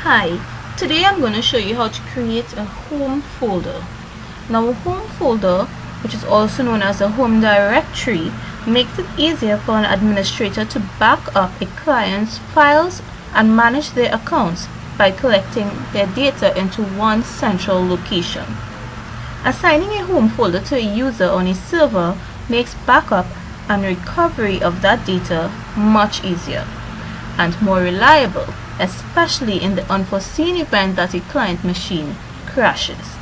Hi, today I'm going to show you how to create a home folder. Now a home folder, which is also known as a home directory, makes it easier for an administrator to back up a client's files and manage their accounts by collecting their data into one central location. Assigning a home folder to a user on a server makes backup and recovery of that data much easier and more reliable, especially in the unforeseen event that a client machine crashes.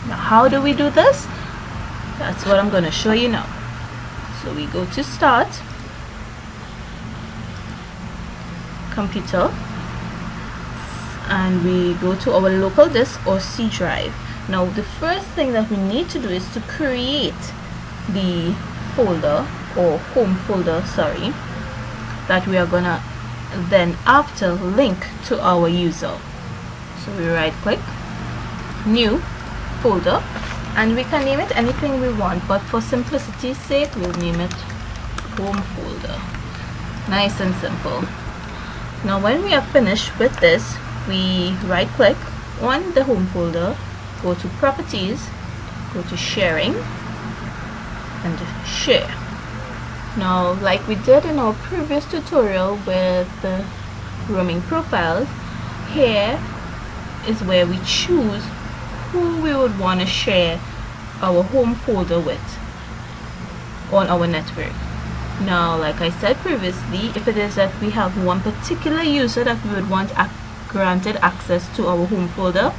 Now, how do we do this? That's what I'm going to show you now. So we go to Start, Computer, and we go to our local disk or C drive. Now, the first thing that we need to do is to create the folder or home folder, that we are going to then after link to our user. So we right click, new folder, and we can name it anything we want, but for simplicity's sake we'll name it home folder. Nice and simple. Now when we are finished with this, we right click on the home folder, go to properties, go to sharing and share. Now, like we did in our previous tutorial with the roaming profiles, here is where we choose who we would want to share our home folder with on our network. Now, like I said previously, if it is that we have one particular user that we would want granted access to our home folder,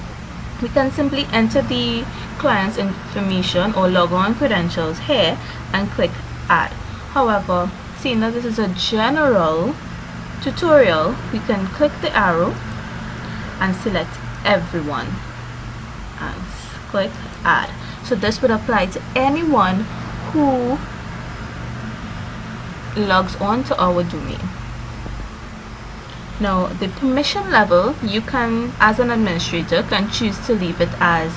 we can simply enter the client's information or log on credentials here and click add. However, seeing that this is a general tutorial, we can click the arrow and select everyone and click add. So this would apply to anyone who logs on to our domain. Now the permission level, you can, as an administrator, can choose to leave it as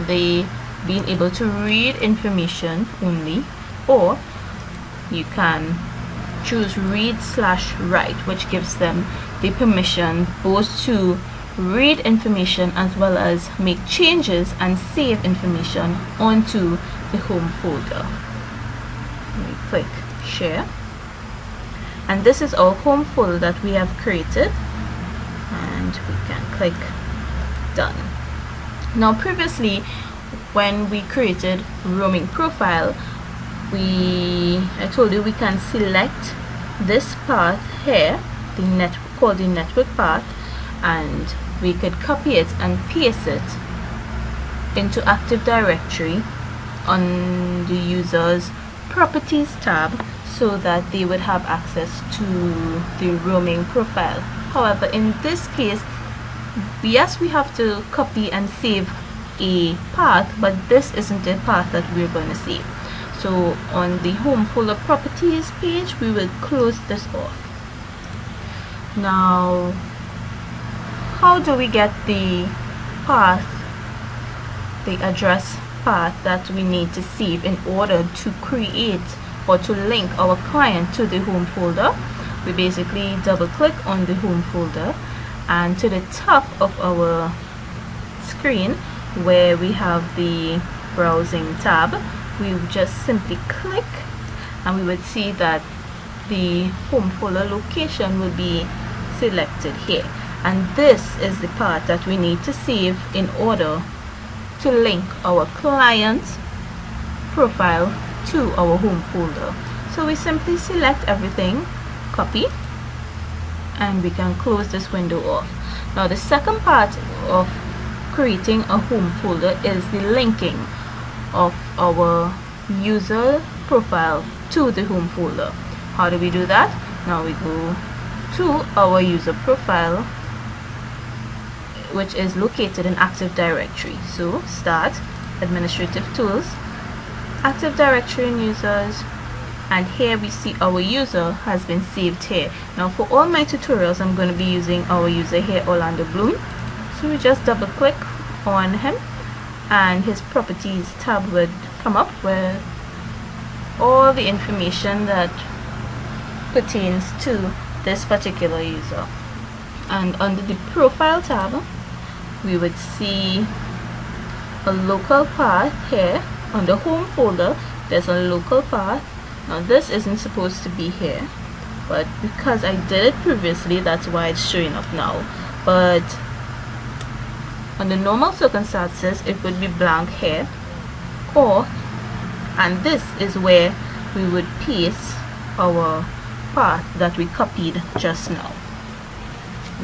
they being able to read information only, or you can choose read/write, which gives them the permission both to read information as well as make changes and save information onto the home folder. We click share, and this is our home folder that we have created, and we can click done. Now previously, when we created roaming profile, I told you we can select this path here, called the network path, and we could copy it and paste it into Active Directory on the user's properties tab so that they would have access to the roaming profile. However, in this case, yes, we have to copy and save a path, but this isn't a path that we're going to save. So on the home folder properties page, we will close this off. Now, how do we get the path, the address path that we need to save in order to create or to link our client to the home folder? We basically double click on the home folder, and to the top of our screen where we have the browsing tab, we would just simply click, and we would see that the home folder location will be selected here, and this is the part that we need to save in order to link our client's profile to our home folder. So we simply select everything, copy, and we can close this window off. Now the second part of creating a home folder is the linking of our user profile to the home folder. How do we do that? Now we go to our user profile, which is located in Active Directory. So Start, Administrative Tools, Active Directory and Users, and here we see our user has been saved here. Now for all my tutorials, I'm going to be using our user here, Orlando Bloom. So we just double click on him, and his properties tab would come up with all the information that pertains to this particular user. and under the profile tab we would see a local path here. On the home folder there's a local path. Now this isn't supposed to be here, but because I did it previously, that's why it's showing up now. But under normal circumstances it would be blank here, and this is where we would paste our path that we copied just now.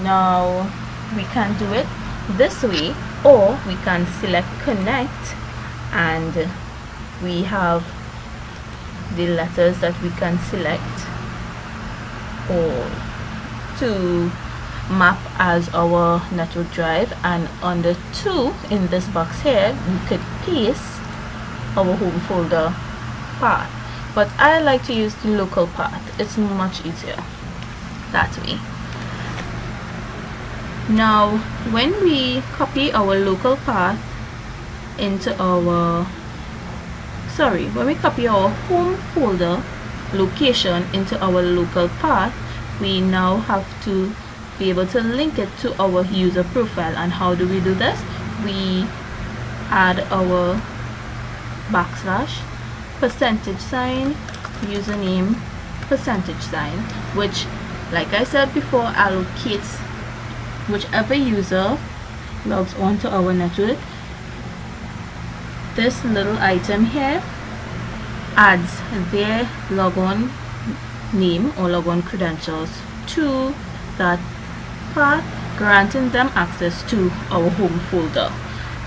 Now we can do it this way, or we can select connect, and we have the letters that we can select or to map as our network drive, and under 2 in this box here we could paste our home folder path. But I like to use the local path, it's much easier that way. Now when we copy our local path into our when we copy our home folder location into our local path, we now have to be able to link it to our user profile. And how do we do this? We add our backslash percentage sign username percentage sign, which, like I said before, allocates whichever user logs on to our network. This little item here adds their logon name or logon credentials to that path, granting them access to our home folder.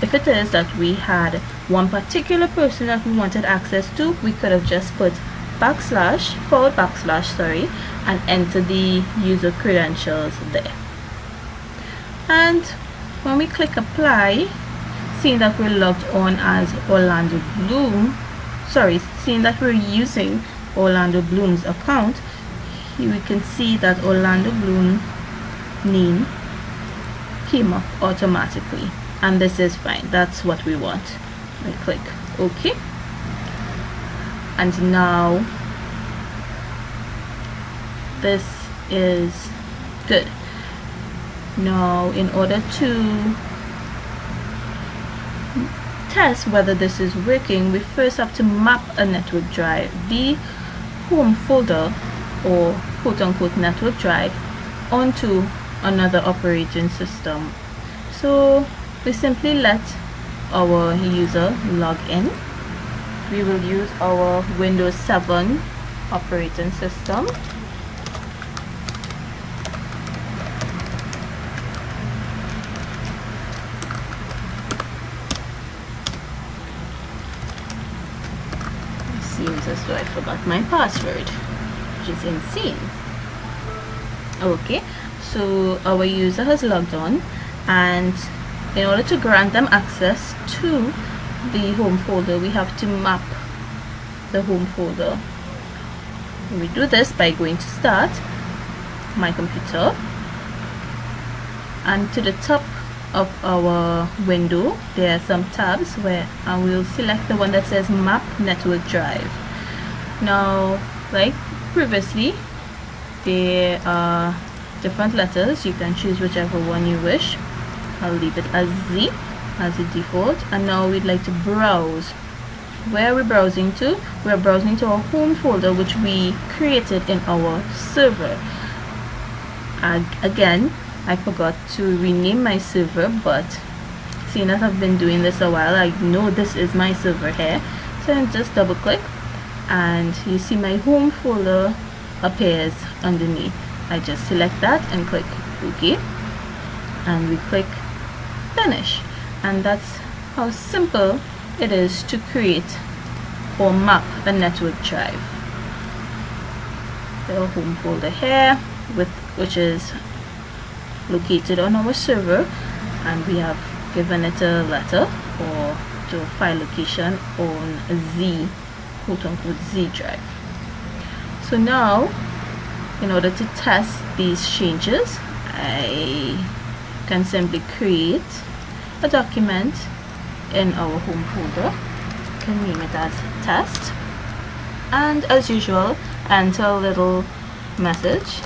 If it is that we had one particular person that we wanted access to, we could have just put forward backslash and enter the user credentials there. And when we click apply, seeing that we're logged on as Orlando Bloom, seeing that we're using Orlando Bloom's account, here we can see that Orlando Bloom name came up automatically, and this is fine. That's what we want. I click OK, and now this is good. Now in order to test whether this is working, we first have to map a network drive, the home folder or quote-unquote network drive, onto another operating system. So we simply let our user log in. We will use our Windows 7 operating system. Seems as though I forgot my password, which is insane. Okay, so our user has logged on, and in order to grant them access to the home folder, we have to map the home folder. We do this by going to Start, My Computer, and to the top of our window there are some tabs where I will select the one that says Map Network Drive. Now, like previously, there are different letters. You can choose whichever one you wish. I'll leave it as Z as the default, and now we'd like to browse. Where are we browsing to? We're browsing to our home folder, which we created in our server. And again, I forgot to rename my server, but seeing as I've been doing this a while, I know this is my server here. So I just double click, and you see my home folder appears underneath. I just select that and click OK, and we click Finish. And that's how simple it is to create or map a network drive. The home folder here, which is located on our server, and we have given it a letter or to a file location on a Z, quote-unquote Z drive. So now, in order to test these changes, I can simply create a document in our home folder. You can name it as test, and as usual, enter a little message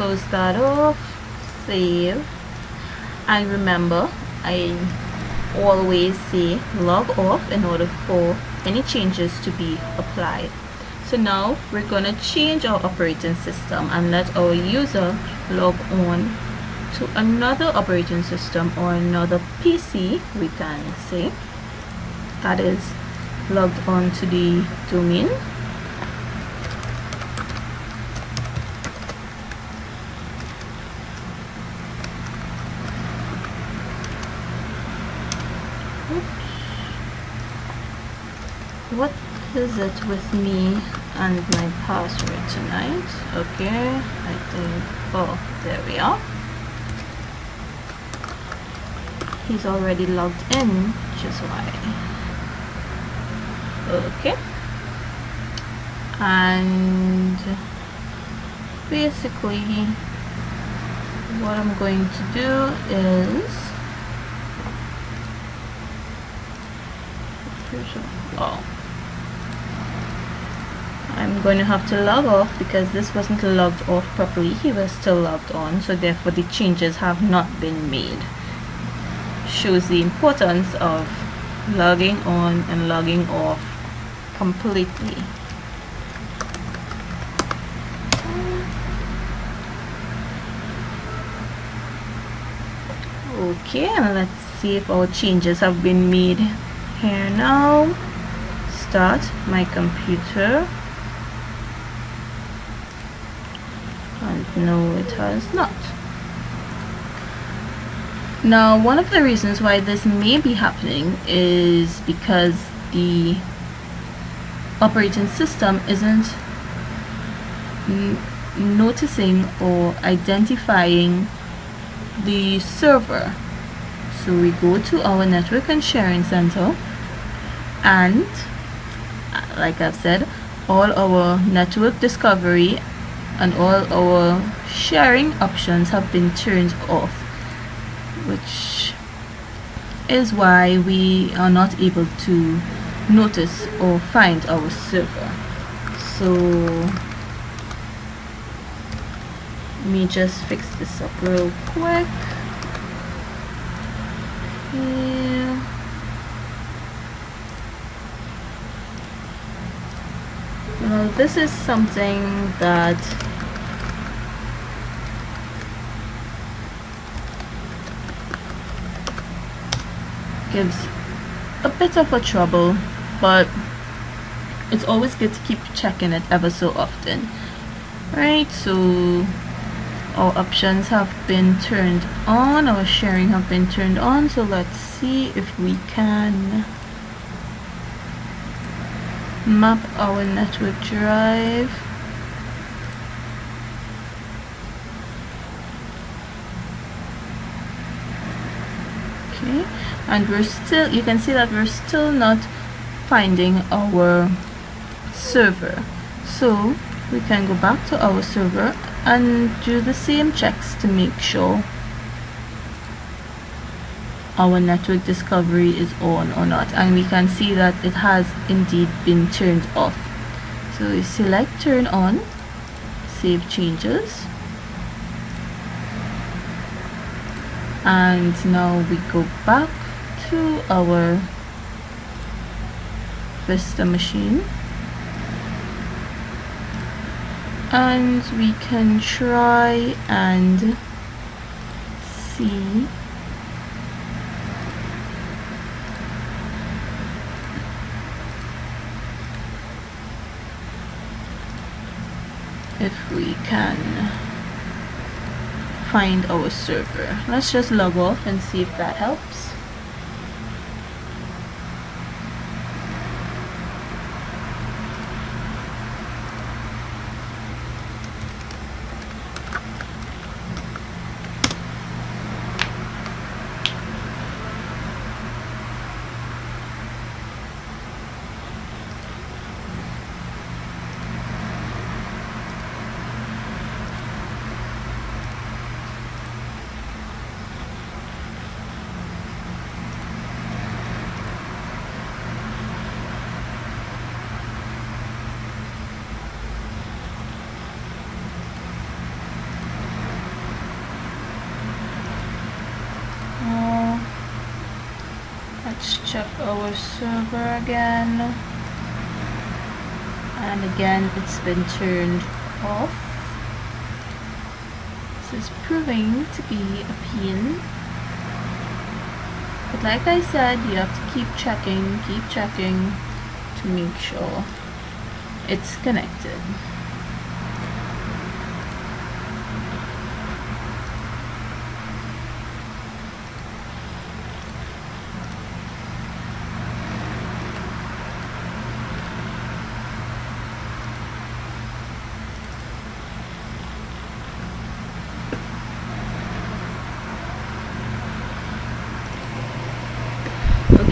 close that off, save, and remember I always say log off in order for any changes to be applied. So now we're going to change our operating system and let our user log on to another operating system or another PC, we can say, that is logged on to the domain. What is it with me and my password tonight? Okay, I think, oh, there we are. He's already logged in, which is why. Okay, and basically what I'm going to do is, I'm going to have to log off because this wasn't logged off properly. He was still logged on, so therefore the changes have not been made. Shows the importance of logging on and logging off completely. Okay, and let's see if our changes have been made here now. Start my computer. And no, it has not. Now, one of the reasons why this may be happening is because the operating system isn't noticing or identifying the server. So we go to our network and sharing center, and like I've said, all our network discovery and all our sharing options have been turned off, which is why we are not able to notice or find our server. So let me just fix this up real quick. Yeah. Now this is something that gives a bit of a trouble, but it's always good to keep checking it ever so often, right? So our options have been turned on, our sharing have been turned on, so let's see if we can map our network drive. Okay, and we're still, you can see that we're still not finding our server, so we can go back to our server and do the same checks to make sure our network discovery is on or not, and we can see that it has indeed been turned off. So we select turn on, save changes, and now we go back to our Vista machine and we can try and see if we can find our server. Let's just log off and see if that helps. Let's check our server again, and again it's been turned off. This is proving to be a pain, but like I said, you have to keep checking to make sure it's connected.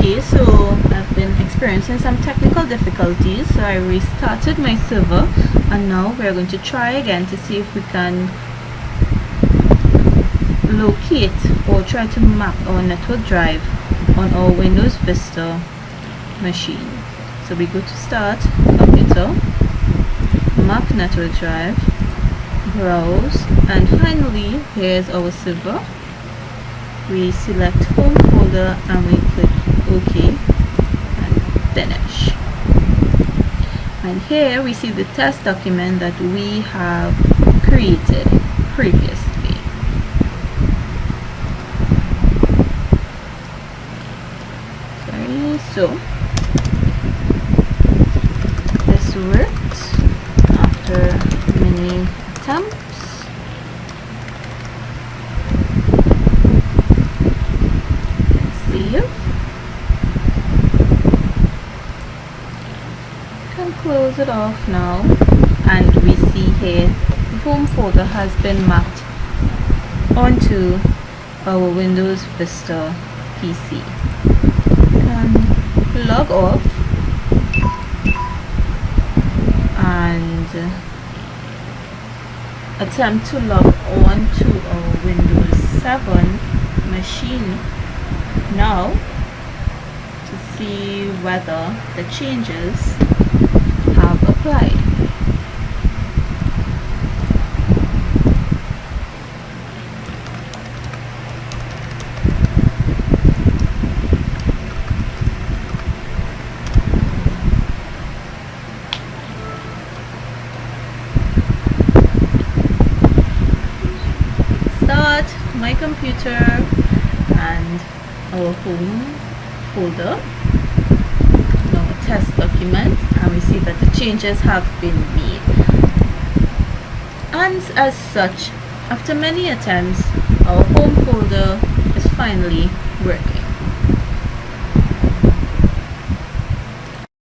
Okay, so I've been experiencing some technical difficulties, so I restarted my server, and now we're going to try again to see if we can locate or try to map our network drive on our Windows Vista machine. So we go to Start, Computer, Map Network Drive, Browse, and finally here's our server. We select Home folder and we click OK and finish. And here we see the test document that we have created previously. So this worked after many attempts. Can close it off now, and we see here the home folder has been mapped onto our Windows Vista PC. Can log off and attempt to log on to our Windows 7 machine now to see whether the changes have applied. Start my computer and our home folder, our test documents, and we see that the changes have been made. And as such, after many attempts, our home folder is finally working.